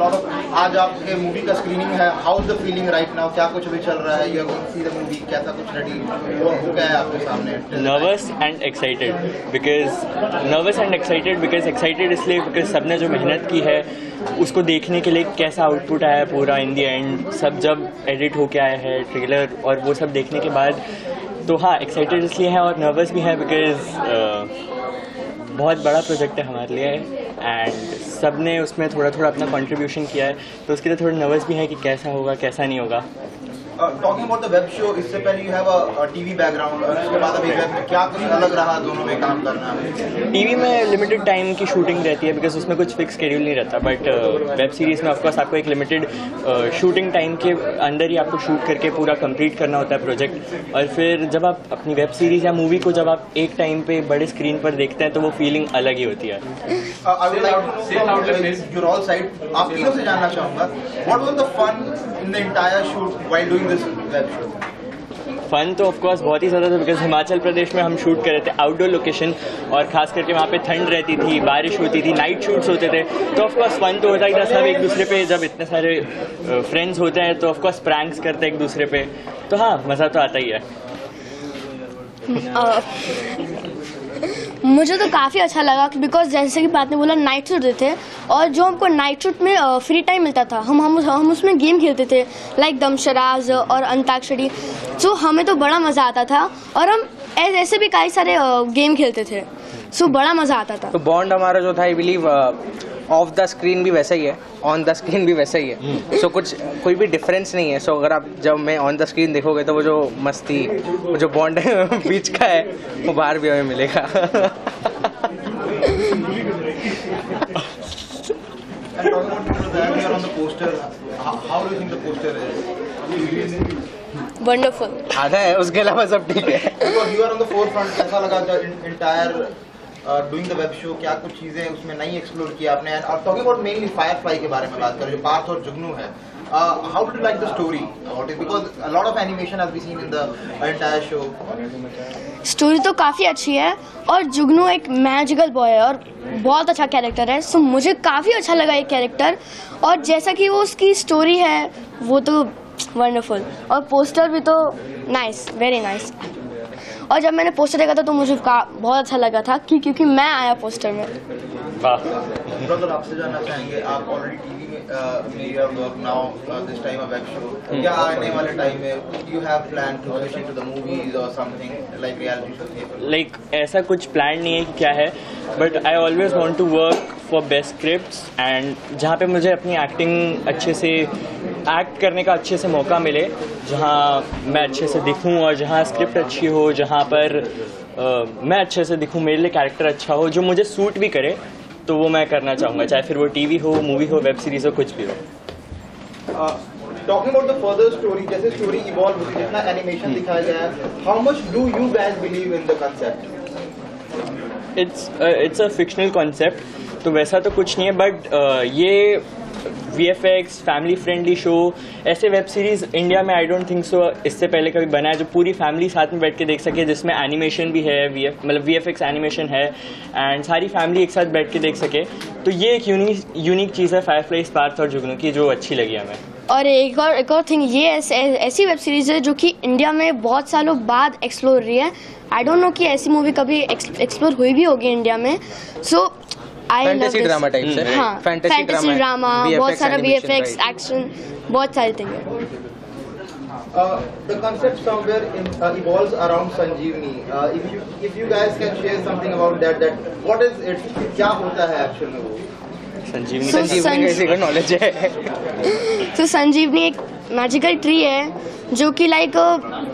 Lot of, आज आपके movie का स्क्रीनिंग है, how is the feeling right now, क्या कुछ अभी चल रहा है, you have see the movie, कैसा कुछ रेडी हो गया है आपके सामने? Nervous and excited because excited इसलिए बिकॉज सबने जो मेहनत की है उसको देखने के लिए कैसा आउटपुट आया पूरा इन दी एंड, सब जब एडिट होके आया है ट्रेलर और वो सब देखने के बाद, तो हाँ एक्साइटेड इसलिए है और नर्वस भी है बिकॉज बहुत बड़ा प्रोजेक्ट है हमारे लिए एंड सब ने उसमें थोड़ा थोड़ा अपना कंट्रीब्यूशन किया है, तो उसके लिए थोड़ा नर्वस भी है कि कैसा होगा कैसा नहीं होगा। Talking about the web show, इससे पहले you have a TV background और उसके बाद अभी वेब में क्या कुछ अलग रहा दोनों में काम करना? टीवी में लिमिटेड टाइम की शूटिंग रहती है बिकॉज उसमें कुछ फिक्स शेड्यूल नहीं रहता, बट वेब सीरीज़ में ऑफकोर्स आपको एक लिमिटेड शूटिंग टाइम के अंदर ही आपको शूट करके पूरा कंप्लीट करना होता है प्रोजेक्ट, और फिर जब आप अपनी वेब सीरीज़ या मूवी को जब आप एक टाइम पे बड़े स्क्रीन पर देखते हैं तो वो फीलिंग अलग ही होती है। I would like to know from your all side, आप तीनों से जानना चाहूँगा, what was the fun in the entire shoot while doing this web show? Fun तो ऑफकोर्स बहुत ही ज़्यादा था बिकॉज हिमाचल प्रदेश में हम शूट कर रहे थे आउटडोर लोकेशन और खास करके वहाँ पे ठंड रहती थी, बारिश होती थी, नाइट शूट्स होते थे, तो ऑफकोर्स फन तो होता ही था। सब एक दूसरे पे जब इतने सारे फ्रेंड्स होते हैं तो ऑफकोर्स प्रैंक्स करते हैं एक दूसरे पे, तो हाँ मज़ा तो आता ही है। मुझे तो काफ़ी अच्छा लगा बिकॉज जैसे कि बात ने बोला नाइट शूट थे और जो हमको नाइट शूट में फ्री टाइम मिलता था हम उसमें गेम खेलते थे लाइक दमशराज और अंताक्षरी, सो हमें तो बड़ा मज़ा आता था और हम ऐसे भी कई सारे गेम खेलते थे, सो बड़ा मज़ा आता था। तो बॉन्ड हमारा जो था I believe of the screen भी वैसा ही है, ऑन द स्क्रीन भी वैसा ही है, सो कोई भी डिफरेंस नहीं है। सो अगर आप जब मैं ऑन द स्क्रीन देखोगे तो वो जो मस्ती, वो जो बॉन्ड है बीच का है, वो बाहर भी हमें मिलेगा। वंडरफुल आधा है, उसके अलावा सब ठीक है। You are on the forefront, कैसा लगा the entire doing the web show, क्या कुछ चीजें उसमें नई एक्सप्लोर की आपने? और टॉकिंग अबाउट मेनली फायरफ्लाई के बारे में बात करें जो पार्थ और जुगनू है, how do you like the story about it, because a lot of animation has been seen in the entire show. Story तो काफ़ी अच्छी है और जुगनू एक मैजिकल बॉय है और बहुत अच्छा कैरेक्टर है, सो मुझे काफ़ी अच्छा लगा ये कैरेक्टर, और जैसा कि वो उसकी स्टोरी है वो तो वंडरफुल, और पोस्टर भी तो नाइस, वेरी नाइस। और जब मैंने पोस्टर देखा था तो मुझे बहुत अच्छा लगा था क्योंकि मैं आया पोस्टर में। ब्रदर आपसे जानना चाहेंगे, आप ऑलरेडी टीवी में you have work now this time a web show, क्या आने वाले टाइम में you have plan to switch into the movies और something like reality show? Like ऐसा कुछ प्लान नहीं है कि क्या है, but I always want to work for best scripts and जहाँ पे मुझे अपनी एक्टिंग अच्छे से एक्ट करने का अच्छे से मौका मिले, जहाँ मैं अच्छे से दिखूँ और जहाँ स्क्रिप्ट अच्छी हो, जहाँ पर मैं अच्छे से दिखूँ, मेरे लिए कैरेक्टर अच्छा हो जो मुझे सूट भी करे, तो वो मैं करना चाहूँगा, चाहे फिर वो टीवी हो, मूवी हो, वेब सीरीज हो, कुछ भी हो। Talking about the further story, जैसे स्टोरी इवॉल्व होती है, जितना एनिमेशन दिखाया गया है, how much do you guys believe in the concept? It's a fictional concept, तो वैसा तो कुछ नहीं है, बट ये VFX फैमिली फ्रेंडली शो, ऐसे वेब सीरीज इंडिया में आई डोंट थिंक सो इससे पहले कभी बना है जो पूरी फैमिली साथ में बैठ के देख सके, जिसमें एनिमेशन भी है, मतलब VFX एनिमेशन है एंड सारी फैमिली एक साथ बैठ के देख सके, तो ये एक यूनिक चीज़ है फायरफ्लाई, पार्थ और जुगनू की, जो अच्छी लगी हमें। और एक और थिंग, ये ऐसी वेब सीरीज है जो कि इंडिया में बहुत सालों बाद एक्सप्लोर रही है। आई डोंट नो कि ऐसी मूवी कभी एक्सप्लोर हुई भी होगी इंडिया में, सो फैंटेसी ड्रामा टाइप से, हाँ, फैंटेसी ड्रामा, बहुत सारा VFX एक्शन, बहुत सारी थिंग है। The concept somewhere evolves around Sanjeevani. If you guys can share something about that what is it? क्या होता है एक्चुअल में वो? संजीवनी कैसे का नॉलेज है? तो संजीवनी एक मैजिकल ट्री है जो कि लाइक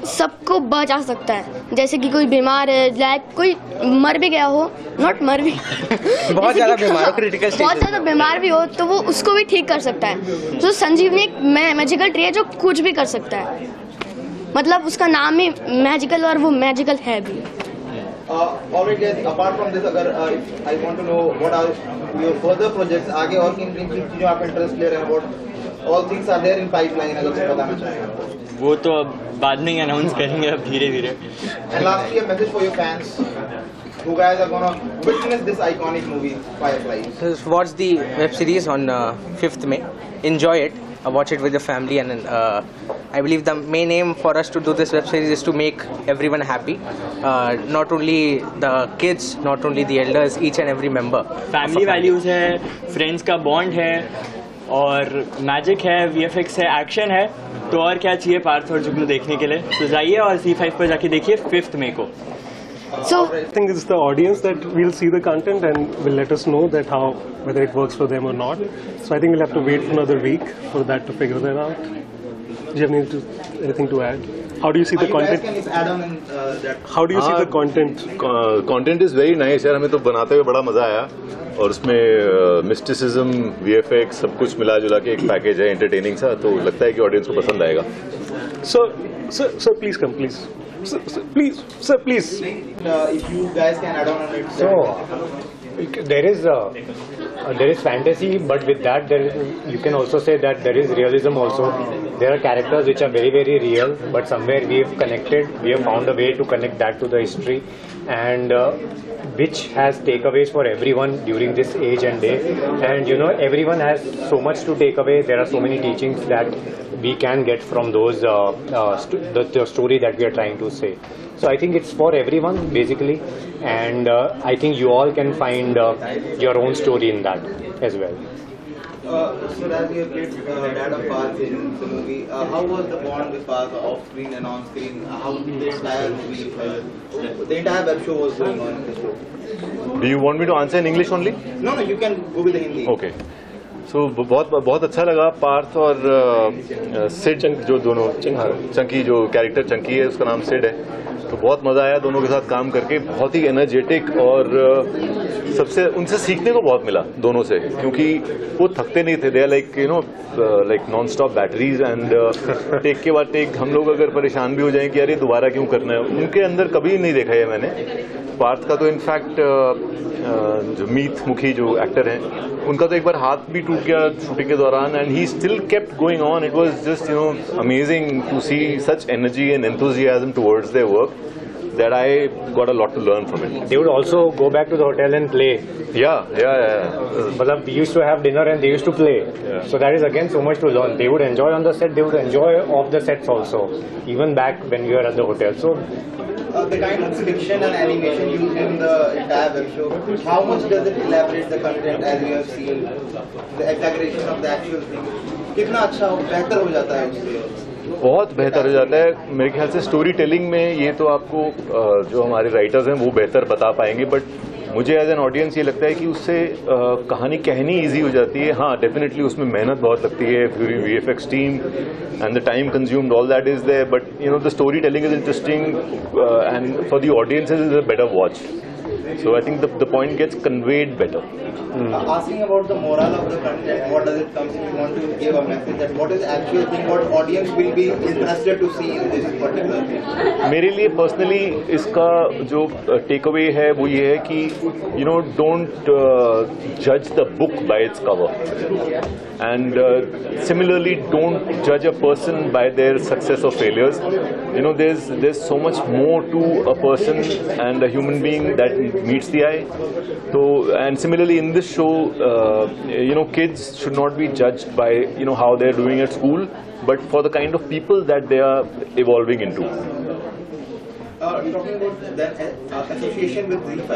सबको बचा सकता है, जैसे कि कोई बीमार है, लाइक कोई मर भी गया हो, नॉट मर भी बहुत ज़्यादा बीमार हो, क्रिटिकल स्टेज, बहुत ज़्यादा बीमार भी हो तो वो उसको भी ठीक कर सकता है। तो संजीवनी एक मैजिकल ट्री है जो कुछ भी कर सकता है, मतलब उसका नाम ही मैजिकल और वो मैजिकल है भी। Alright guys, apart from this, अगर I want to know what are your further projects, आगे और किन चीज़ों आप इंटरेस्ट ले रहे हैं, what all things are there in pipeline, अगर कुछ बताना चाहेंगे? वो तो अब बाद में ही अनाउंस करेंगे अब धीरे धीरे। And lastly, a message for your fans. who guys are gonna witness this iconic movie, Fireflies? Just watch the web series on 5th May. Enjoy it. Watch it with your family, and I believe the main aim for us to do this web series is to make everyone happy. Not only the kids, not only the elders, each and every member. Family values है, friends का bond है, और magic है, VFX है, action है, तो और क्या चाहिए पार्थ और जुगनू देखने के लिए? तो जाइए और C5 पर जाके देखिए 5th May को. So I think it's the audience that will see the content and will let us know that whether it works for them or not. So I think we'll have to wait for another week for that to figure that out. Do you have anything to add? How do you see the You guys content? can add on in that. How do you see the content? Content is very nice यार, हमें तो बनाते हुए बड़ा मज़ा आया, और उसमें मिस्टिसिज्म, VFX सब कुछ मिला जुला के एक पैकेज है एंटरटेनिंग सा, तो लगता है कि ऑडियंस को पसंद आएगा. So please come, please. Sir, please. If you guys can add on it. So there is fantasy, but with that you can also say that there is realism also. There are characters which are very, very real, but somewhere we have connected, we have found a way to connect that to the history, and which has takeaways for everyone during this age and day. And you know, everyone has so much to take away. There are so many teachings that we can get from those the story that we are trying to say. So I think it's for everyone basically, and I think you all can find your own story in that as well. So as you have played dad of Parth in the movie, how was the bond with Parth off screen and on screen? How did the entire movie, the entire web show was going on in the show? Do you want me to answer in English only? No, you can go with the Hindi. Okay. So बहुत अच्छा लगा. पार्थ और सिड, जो दोनों चंकी, जो character Chunky है उसका नाम सिड है, तो बहुत मज़ा आया दोनों के साथ काम करके. बहुत ही एनर्जेटिक, और सबसे उनसे सीखने को बहुत मिला दोनों से, क्योंकि वो थकते नहीं थे. They are like like non stop batteries, and take के बाद टेक हम लोग अगर परेशान भी हो जाएं कि यार ये दोबारा क्यों करना है, उनके अंदर कभी नहीं देखा है मैंने. पार्थ का तो इनफैक्ट जो मीत मुखी जो एक्टर हैं, उनका तो एक बार हाथ भी टूट गया शूटिंग के दौरान, and he still kept going on. It was just amazing to see such energy and enthusiasm towards their work, that I got a lot to learn from it. They would also go back to the hotel and play. Yeah. But we used to have dinner and they used to play. Yeah. So that is again so much to learn. They would enjoy on the set. They would enjoy off the sets also, even back when we were at the hotel. So The kind of fiction and animation used in the entire web show, how much does it elaborate the content as you have seen? The exaggeration of the actual thing. कितना अच्छा बेहतर हो जाता है उससे? बहुत बेहतर हो जाता है मेरे ख्याल से. स्टोरी टेलिंग में ये तो आपको जो हमारे राइटर्स हैं वो बेहतर बता पाएंगे, बट मुझे एज एन ऑडियंस ये लगता है कि उससे कहानी कहनी इजी हो जाती है. हाँ, डेफिनेटली उसमें मेहनत बहुत लगती है, पूरी VFX team and the time consumed, all that is there, but the story telling is interesting, and for the audiences is a better watch. So I think the point gets conveyed better. Asking about the moral of the content, what does it come? If you want to give a message, that what is actual thing, what audience will be interested to see in this particular thing? मेरे लिए personally इसका जो take away है वो ये है कि don't जज the book by its cover, and similarly don't जज a person by their success और failures. there's so much more to a person and a human being that meets the eye. So, and similarly in this show, kids should not be judged by how they're doing at school, but for the kind of people that they are evolving into. Talking about the association with Z5,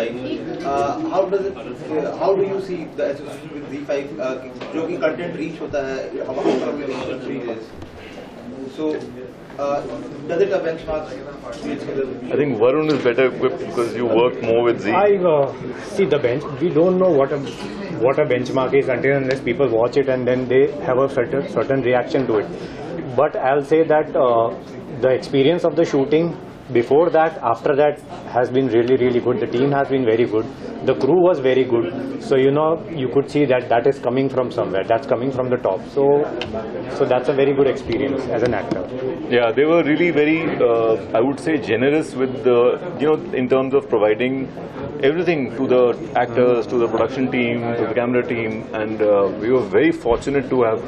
how do you see the association with Z5? जो कि content reach होता है about series. So does it a benchmark? I think Varun is better equipped because you worked more with Z. see the bench. We don't know what a benchmark is until unless people watch it and then they have a certain reaction to it. But I'll say that the experience of the shooting before that, after that, has been really, really good. The team has been very good. The crew was very good. So you could see that is coming from somewhere. That's coming from the top. So that's a very good experience as an actor. Yeah, they were really very, I would say, generous with the, in terms of providing everything to the actors, to the production team, to the camera team, and we were very fortunate to have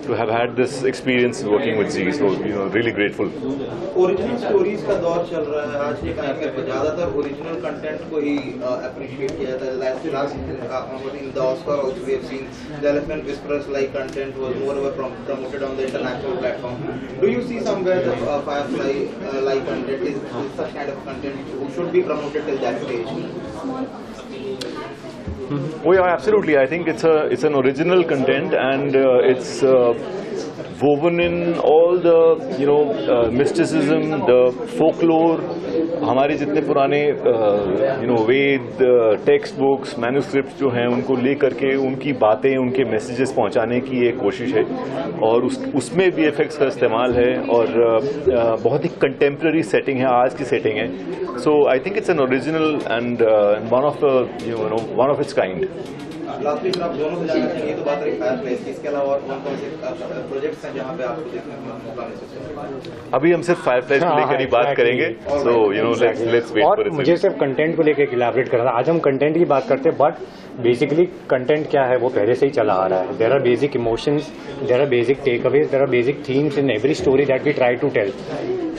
to have had this experience working with Zee. So really grateful. Original stories का दौर चल रहा है आज के time पे, ज्यादातर original content को ही अप्रिशिएट किया जाता है. Last in the Oscar also we have seen the elephant whisperers like content was more over promoted on the international platform. Do you see somewhere that Firefly like content is such kind of content should be promoted till that stage? Oh yeah, absolutely. I think it's an original content, and it's woven in all the mysticism, the folklore. हमारे जितने पुराने वेद, text books, manuscripts जो हैं उनको ले करके उनकी बातें, उनके मैसेजेस पहुंचाने की एक कोशिश है, और उसमें VFX का इस्तेमाल है, और बहुत ही कंटेम्प्रेरी सेटिंग है, आज की सेटिंग है. So I think it's an original and one of its kind. Lastly आप दोनों से जानना चाहिए, तो बात रही फायरप्लेस की, इसके अलावा और कौन से प्रोजेक्ट्स हैं जहां पे आपको देखने को मौका मिल सकता है? अभी हम सिर्फ फायरप्लेस को लेकर ही बात करेंगे, so let's wait for it. मुझे सिर्फ कंटेंट को लेकर इलैबोरेट करना. आज हम कंटेंट की बात करते हैं, बट बेसिकली कंटेंट क्या है वो पहले से ही चला आ रहा है. There are basic emotions, there are basic takeaways, there are basic themes in every story that we try to tell.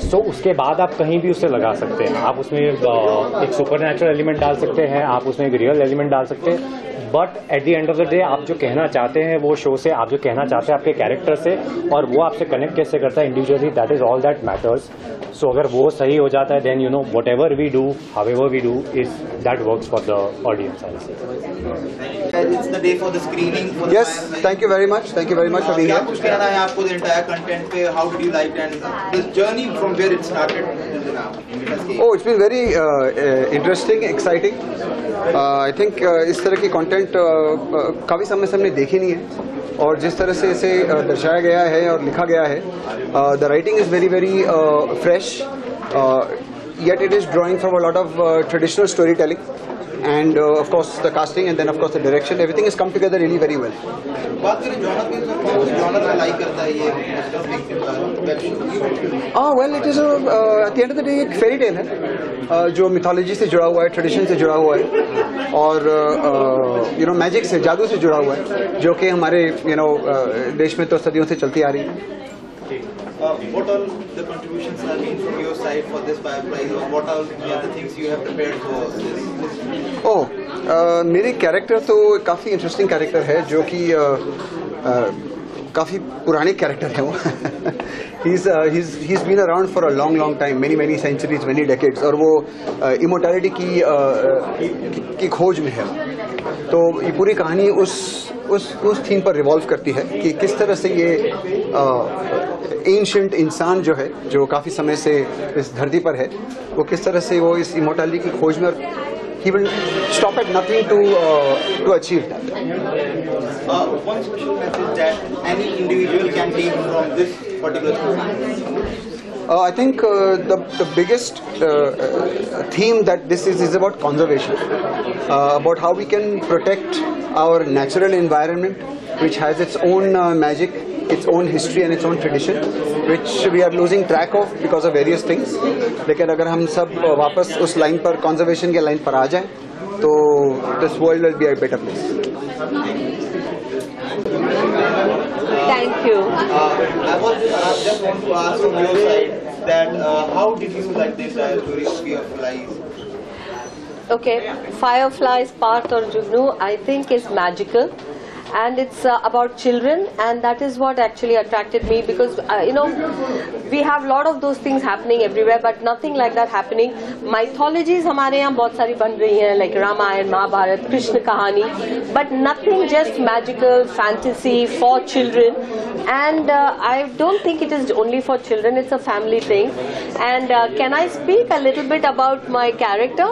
So उसके बाद आप कहीं भी उसे लगा सकते हैं. आप उसमें एक सुपरनैचुरल एलिमेंट डाल सकते हैं, आप उसमें एक रियल एलिमेंट डाल सकते हैं, but at the end of the day आप जो कहना चाहते हैं वो शो से, आप जो कहना चाहते हैं आपके कैरेक्टर से, और वो आपसे कनेक्ट कैसे करता है individually, that is all that matters. So अगर वो सही हो जाता है, then whatever we do, however we do, is that works for the audience. It's the day for the screening. Yes, thank you very much. Thank you very much for being क्या here. कुछ कहना है आपको the entire content पे? How did you like it, and this journey from where it started till now? Oh, it's been very interesting, exciting. I think इस तरह की content काफ़ी समय से हमने देखी नहीं है, और जिस तरह से इसे दर्शाया गया है और लिखा गया है, the writing is very very fresh, yet it is drawing from a lot of traditional storytelling, and of course the casting, and then of course the direction, everything has come together really very well. बात करें genre की, तो कौन से genre में like करता है ये web show? Well, it is at the end of the day एक फेरी टेल है, जो मिथोलॉजी से जुड़ा हुआ है, ट्रेडिशन से जुड़ा हुआ है, और मैजिक से, जादू से जुड़ा हुआ है, जो कि हमारे देश में तो सदियों से चलती आ रही है. What all the contributions have been from your side for this Firefly, or what all the things you have prepared for this? मेरे कैरेक्टर तो काफ़ी इंटरेस्टिंग कैरेक्टर है, जो कि काफ़ी पुराने कैरेक्टर है वो. he's been around for a long time, many centuries, many decades, और वो इमोर्टैलिटी की खोज में है. तो ये पूरी कहानी उस थीम पर रिवॉल्व करती है कि किस तरह से ये एंशिएंट इंसान जो है, जो काफ़ी समय से इस धरती पर है, वो किस तरह से वो इस इमोर्टैलिटी की खोज में, और he will stop at nothing to achieve that. One special message that any individual can take from this particular story? I think the biggest theme that this is about conservation, about how we can protect our natural environment, which has its own magic, its own history and its own tradition, which we are losing track of because of various things. लेकिन अगर हम सब वापस उस line पर, conservation के line पर आ जाएं, तो this world will be a better place. Thank you. I just want to ask from your side that how did you like the entire story of Fireflies? Okay, Fireflies, Parth or Jugnu, I think is magical. And it's about children, and that is what actually attracted me, because we have a lot of those things happening everywhere, but nothing like that happening. Mythologies हमारे यहाँ बहुत सारी बन रही हैं, like Ramayana, Mahabharata, Krishna कहानी, but nothing just magical fantasy for children. And I don't think it is only for children, it's a family thing. And can I speak a little bit about my character?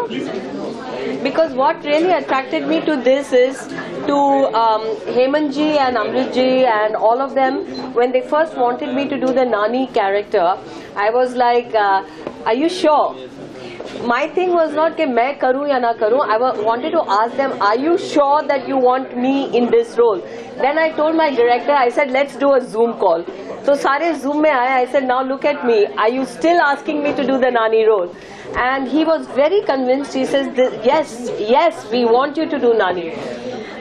Because what really attracted me to this is to Hemant ji and Amrit ji and all of them, when they first wanted me to do the Nani character, I was like, are you sure? My thing was not कि मैं करूँ या ना करूँ. I wanted to ask them, are you sure that you want me in this role? Then I told my director, I said, let's do a Zoom call. So सारे Zoom में आए. I said, now look at me. Are you still asking me to do the Nani role? And he was very convinced. He says, yes, we want you to do Nani.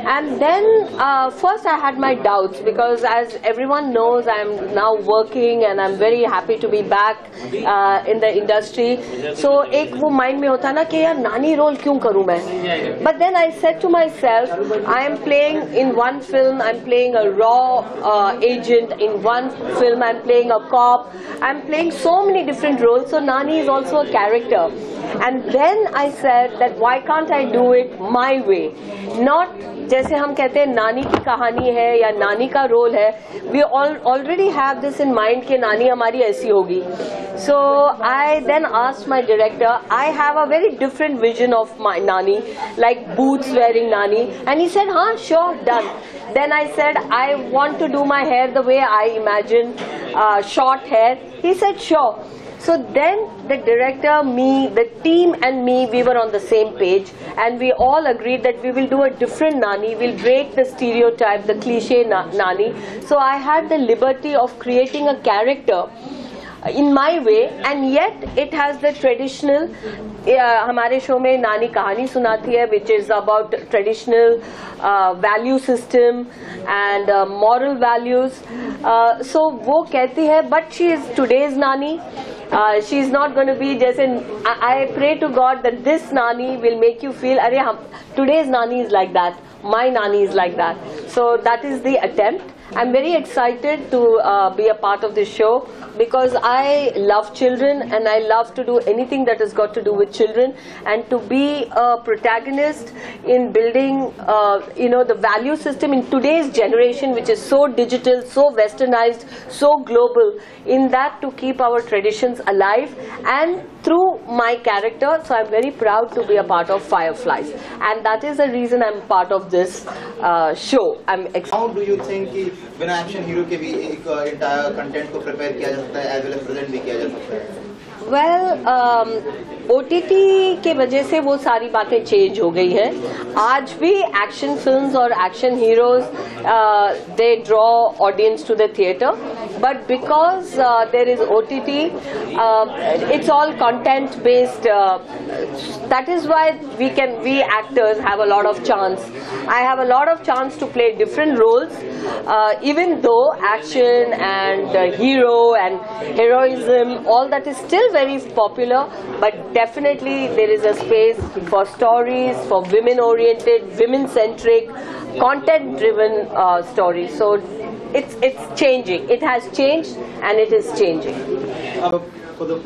And then first I had my doubts, because as everyone knows, I'm now working and I'm very happy to be back in the industry. So एक वो mind में होता ना कि यार नानी role क्यों करूँ मैं? But then I said to myself, I am playing in one film, I'm playing a raw agent. In one film, I'm playing a cop. I'm playing so many different roles. So Nani is also a character. And then I said that why can't I do it my way? Not जैसे हम कहते हैं नानी की कहानी है या नानी का रोल है. We already have this in mind कि नानी हमारी ऐसी होगी. So I then asked my director, I have a very different vision of my Nani, like boots wearing Nani. And he said, हाँ, sure, done. Then I said, I want to do my hair the way I imagine, short hair. He said, sure. So then the director, me, the team and me, we were on the same page, and we all agreed that we will do a different Nani, we'll break the stereotype, the cliche Nani. So I had the liberty of creating a character in my way, and yet it has the traditional, हमारे show में नानी कहानी सुनाती है, which is about traditional value system and moral values. So वो कहती है, but she is today's Nani. She is not going to be जैसे, I pray to God that this Nani will make you feel, अरे हम today's Nani is like that, my Nani is like that. So that is the attempt. I'm very excited to be a part of this show, because I love children and I love to do anything that has got to do with children, and to be a protagonist in building the value system in today's generation, which is so digital, so westernized, so global, in that to keep our traditions alive, and through my character. So I'm very proud to be a part of Fireflies, and that is the reason I'm part of this show. How do you think कि बिना action hero के भी एक entire content को prepare किया जा सकता है, as well as present भी किया जा सकता है? Well, OTT के वजह से वो सारी बातें चेंज हो गई है. आज भी एक्शन फिल्म्स और action heroes they draw audience to the theatre, but because there is OTT, it's all content based. That is why we actors have a lot of chance. I have a lot of chance to play different roles, even though action and hero and heroism, all that is still very popular, but definitely there is a space for stories, for women-oriented, women-centric, content-driven stories. So it's changing. It has changed and it is changing. For the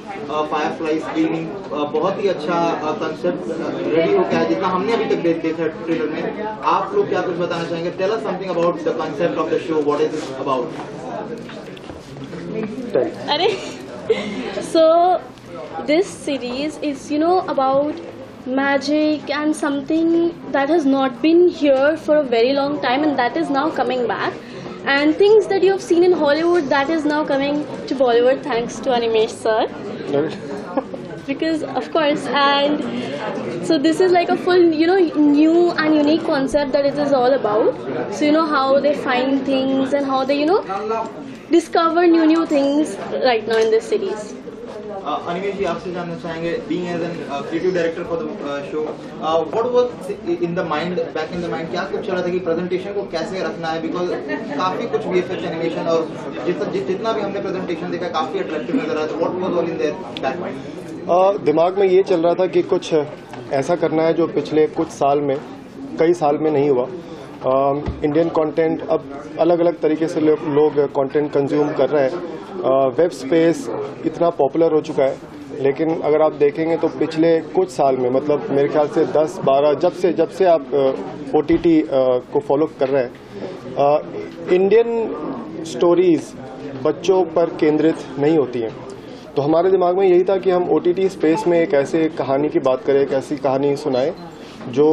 Firefly screening, बहुत ही अच्छा concept ready हो गया है, जितना हमने अभी तक देखा ट्रेलर में. आप लोग क्या कुछ बताना चाहेंगे? Tell us something about the concept of the show. What is it about? So this series is, about magic and something that has not been here for a very long time, and that is now coming back. And things that you have seen in Hollywood, that is now coming to Bollywood thanks to Animesh sir. Because of course, and so this is like a full, new and unique concept that it is all about. So how they find things and how they, discover new things right now in this series. Animesh ji, आपसे जानना चाहेंगे, being as a creative director for the show, what was in the mind, back in the mind, क्या कुछ चल रहा था कि presentation को कैसे रखना है? Because काफी कुछ VFX animation और जितना भी हमने presentation देखा काफी attractive नजर आया. What was all in their back mind? दिमाग में ये चल रहा था कि कुछ ऐसा करना है जो पिछले कुछ साल में, कई साल में नहीं हुआ. इंडियन कंटेंट अब अलग अलग तरीके से लोग कंटेंट कंज्यूम कर रहे हैं. वेब स्पेस इतना पॉपुलर हो चुका है, लेकिन अगर आप देखेंगे तो पिछले कुछ साल में, मतलब मेरे ख्याल से 10-12, जब से आप OTT को फॉलो कर रहे हैं, इंडियन स्टोरीज बच्चों पर केंद्रित नहीं होती हैं. तो हमारे दिमाग में यही था कि हम OTT स्पेस में एक ऐसे कहानी की बात करें, एक ऐसी कहानी सुनाएं जो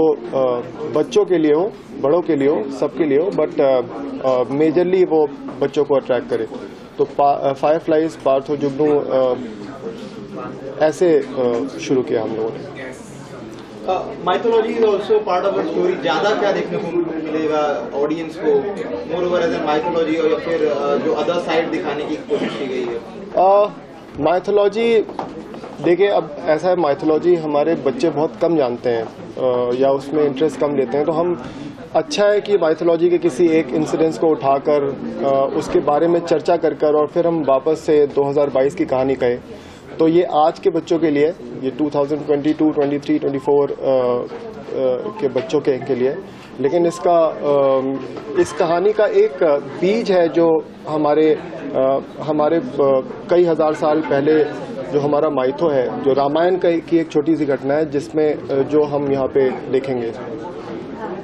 बच्चों के लिए हो, बड़ों के लिए हो, सबके लिए हो, बट मेजरली वो बच्चों को अट्रैक्ट करे. तो फायरफ्लाइज, पार्थ और जुगनू ऐसे शुरू किया हम लोगों ने. Mythology is also part of the story. ज्यादा क्या देखने को मिलेगा ऑडियंस को, मोर ओवर एज माइथोलॉजी, और या फिर जो अदर साइड दिखाने की कोशिश की गई है? माइथोलॉजी देखिए, अब ऐसा है, माइथोलॉजी हमारे बच्चे बहुत कम जानते हैं या उसमें इंटरेस्ट कम लेते हैं. तो हम अच्छा है कि माइथोलॉजी के किसी एक इंसिडेंस को उठाकर उसके बारे में चर्चा कर कर और फिर हम वापस से 2022 की कहानी कहें, तो ये आज के बच्चों के लिए, ये 2022, 23, 24 के बच्चों के लिए, लेकिन इस कहानी का एक बीज है जो हमारे कई हजार साल पहले जो हमारा माइथो है, जो रामायण की एक छोटी सी घटना है जिसमें जो हम यहाँ पे देखेंगे।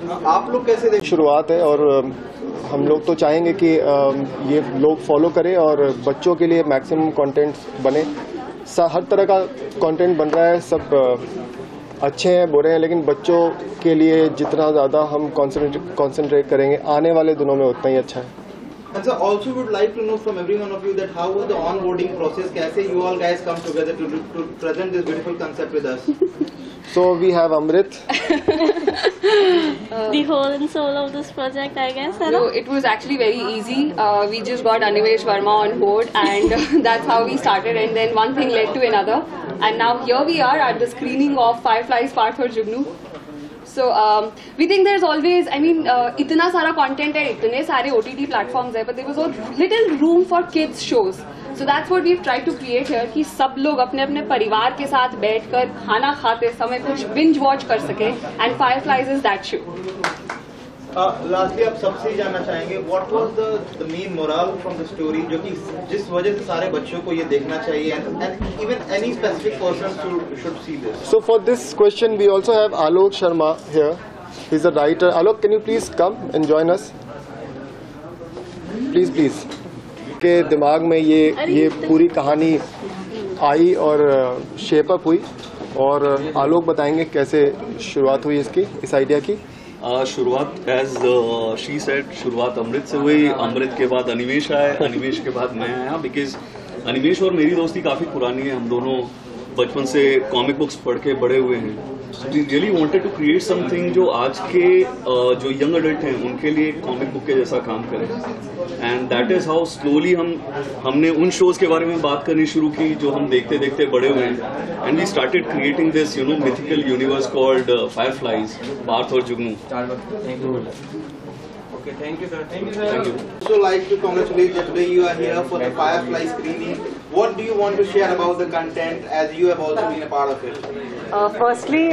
आप लोग कैसे देखें? शुरुआत है और हम लोग तो चाहेंगे कि ये लोग फॉलो करें और बच्चों के लिए मैक्सिमम कंटेंट बने। हर तरह का कंटेंट बन रहा है, सब अच्छे हैं बुरे हैं, लेकिन बच्चों के लिए जितना ज़्यादा हम कंसंट्रेट करेंगे आने वाले दिनों में उतना ही अच्छा है। And so also would like to know from every one of you that how was the onboarding process? कैसे you all guys come together to present this beautiful concept with us? So we have Amrit. The whole and soul of this project, I guess. So it was actually very easy. We just got Animesh Verma on board, and that's how we started. And then one thing led to another, and now here we are at the screening of Fireflies Parth और Jugnu. So we think there's always, I mean, इतना सारा content है, इतने सारे OTT platforms है, but there was a little room for kids shows. So that's what we've tried to create here, कि सब लोग अपने अपने परिवार के साथ बैठकर खाना खाते समय कुछ binge watch कर सके, and Fireflies is that show. Lastly, आप सबसे जानना चाहेंगे what was the main moral from the story, जो कि जिस वजह से सारे बच्चों को ये देखना चाहिए, and even any specific person should see this. So for this question we also have Alok Sharma here. He's a writer. Alok, can you please come and join us? Please. के दिमाग में ये पूरी कहानी आई और शेप अप हुई, और आलोक बताएंगे कैसे शुरुआत हुई इस आइडिया की। शुरुआत एज शी सेड, शुरुआत अमृत से हुई। अमृत के बाद अनिमेश आया, अनिमेश के बाद मैं आया, बिकॉज अनिमेश और मेरी दोस्ती काफी पुरानी है। हम दोनों बचपन से कॉमिक बुक्स पढ़ के बड़े हुए हैं। We really wanted to create something जो आज के जो यंग अडल्ट हैं उनके लिए कॉमिक बुक के जैसा काम करे, and that is how slowly हमने उन शोज के बारे में बात करनी शुरू की जो हम देखते देखते बड़े हुए हैं, and we started creating this mythical universe called fireflies Parth और Jugnu. Okay, thank you, sir. Thank you. So, like to congratulate that today you are here for the Firefly screening. What do you want to share about the content, as you have also been a part of it? Firstly,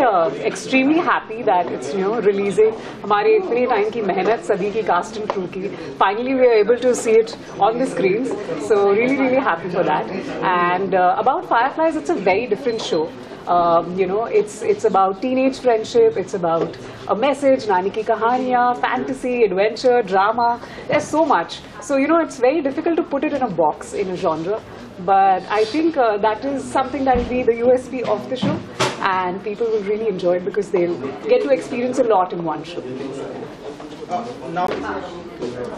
extremely happy that it's releasing. हमारे इतने time की मेहनत सभी की cast and crew की, finally we are able to see it on the screens. So really happy for that. And about Fireflies, it's a very different show. It's about teenage friendship, it's about a message, नानी की कहानियाँ, fantasy, adventure, drama. There's so much. So it's very difficult to put it in a box, in a genre. But I think that is something that will be the USP of the show, and people will really enjoy it because they'll get to experience a lot in one show. Now,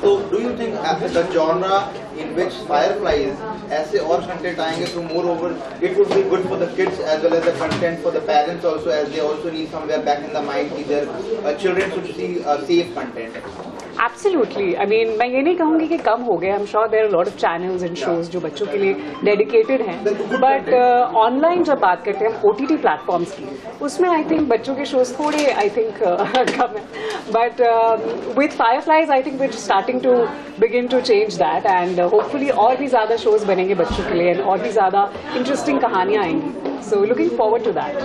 so do you think the genre in which Fireflies ऐसे और content आएंगे, so moreover it would be good for the kids as well as the content for the parents also, as they also need somewhere back in the mind कि their children should see safe content. Absolutely. I mean, मैं ये नहीं कहूँगी कि कम हो गए. I'm sure there are a lot of channels and shows जो बच्चों के लिए dedicated हैं. But online जब बात करते हैं हम OTT platforms की, उसमें I think बच्चों के shows थोड़े I think कम हैं. But with Fireflies I think we're starting to begin to change that, and hopefully और भी ज़्यादा shows बनेंगे बच्चों के लिए, and और भी ज़्यादा interesting कहानियाँ आएंगी. So looking forward to that.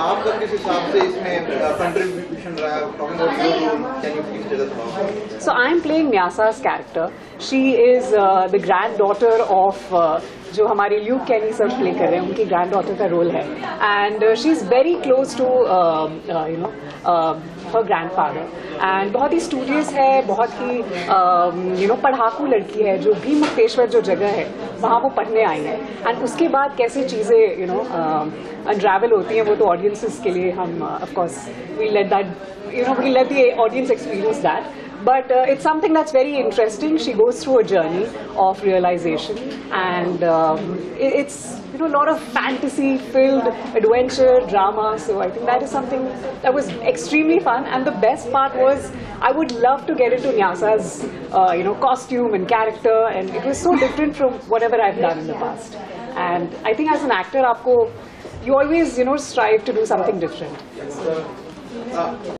आपका किस हिसाब से इसमें contribution रहा है? Talking about your role, can you please tell us about it? So I'm playing Nyasa's character. She is the granddaughter of जो हमारे ल्यूक कैनी सर प्ले कर रहे हैं, उनकी ग्रैंड-डॉटर का रोल है, and she is very close to her grandfather, and बहुत ही स्टूडियस है, बहुत ही पढ़ाकू लड़की है, जो भी मुक्तेश्वर जो जगह है वहाँ वो पढ़ने आई है, एंड उसके बाद कैसे चीज़ें अनट्रैवल होती हैं वो तो ऑडियंसेस के लिए हम of course we let the audience experience that. But it's something that's very interesting. She goes through a journey of realization, and it's a lot of fantasy-filled adventure, drama. So I think that is something that was extremely fun. And the best part was I would love to get into Nyasa's costume and character, and it was so different from whatever I've done in the past. And I think as an actor, you always strive to do something different.